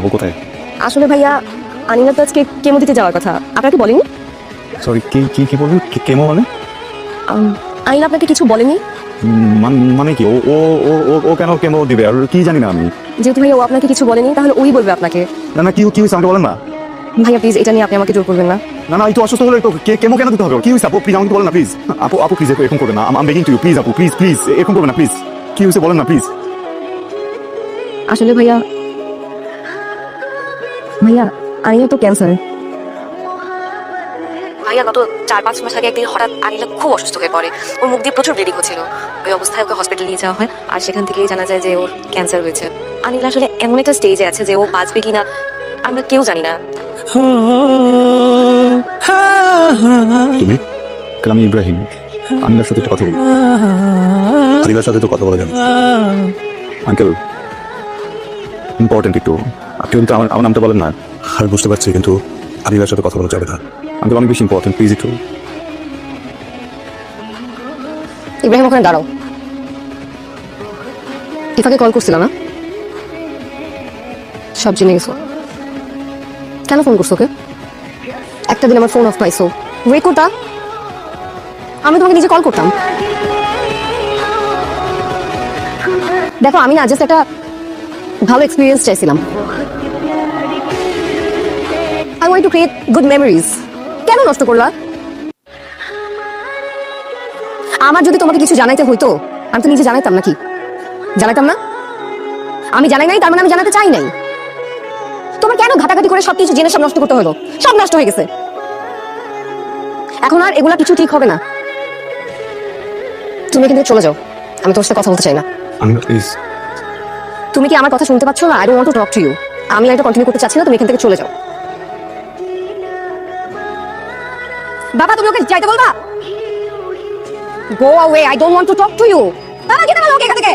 ও কোথায়? আসলে ভাইয়া আনিলা তো আজকে কেমো দিতে যাওয়ার কথা, আপনাকে বলেনি? সরি, কি কি কি বলবেন? কেমো মানে? আনিলা আপনাকে কিছু বলেনি? মানে কি ও ও ও ও- ও কেন কেমো দিবে আর কি জানি না আমি। যেহেতু ভাইয়া ও আপনাকে কিছু বলেনি তাহলে ওই বলবে আপনাকে। না না, কি কি হয়েছে আমাকে বলেন না। ভাইয়া প্লিজ এটা নিয়ে আপনি আমাকে জোর করবেন না। না না, একটু অসুস্থ হলে তো কেমো কেন দিতে হবে? কি হয়েছে আপু? প্লিজ আমাকে বলেন না প্লিজ। আপু আপু প্লিজ এরকম করবেন না। আম বেগিং টু ইউ, প্লিজ আপু, প্লিজ প্লিজ এরকম করবেন না প্লিজ। কি হয়েছে বলেন না প্লিজ। আসলে ভাইয়া ভাইয়া আনিলা তো ক্যান্সার। ভাইয়া গত 4-5 মাস আগে একদিন হঠাৎ আনিলা খুব অসুস্থ হয়ে পড়ে। ওর মুখ দিয়ে প্রচুর ব্লিডিং হচ্ছিল। ওই অবস্থায় ওকে হসপিটাল নিয়ে যাওয়া হয় আর সেখান থেকেই জানা যায় যে ওর ক্যান্সার হয়েছে। আনিলা আসলে এমন একটা স্টেজে আছে যে ও বাঁচবে কিনা আমরা কেউ জানি না। তুমি? আমি ইব্রাহিম। আনিলার সাথে একটা কথা বলবো। আনিলার সাথে তো কথা বলা যাবে। আঙ্কেল ইম্পর্টেন্ট একটু। আপনি কিন্তু আমার নামটা বলেন না। আমি বুঝতে পারছি, কিন্তু আনিলার সাথে কথা বলা যাবে না। আঙ্কেল অনেক বেশি ইম্পর্টেন্ট, প্লিজ একটু। ইব্রাহিম ওখানে দাঁড়াও। ইফাকে কল করছিল না? সব জেনে গেছো। কেন ফোন করছো ওকে? একটা দিন আমার ফোন অফ পাইছো। ওয়েট করতা, আমি তোমাকে নিজে কল করতাম। দেখো আমি না জাস্ট একটা ভালো এক্সপিরিয়েন্স চাইছিলাম। I want to create good memories. কেন নষ্ট করলা? আমার যদি তোমাকে কিছু জানাইতে হইতো আমি তো নিজে জানাইতাম নাকি? জানাইতাম না? আমি জানাই নাই তার মানে আমি জানাতে চাই নাই। তোমার কেন ঘাটাঘাটি করে সবকিছু জেনে সব নষ্ট করতে হলো? সব নষ্ট হয়ে গেছে। এখন আর এগুলা কিছু ঠিক হবে না। তুমি এখান থেকে চলে যাও। আমি তোর সাথে কথা বলতে চাই না। Uncle please. তুমি কি আমার কথা শুনতে পাচ্ছ না? I don't want to talk to you. আমি এটা কন্টিনিউ করতে চাচ্ছি না, তুমি এখান থেকে চলে যাও। বাবা তুমি ওকে যাইতে বলবা? Go away, I don't want to talk to you. বাবা যেতে বলো ওকে এখান থেকে।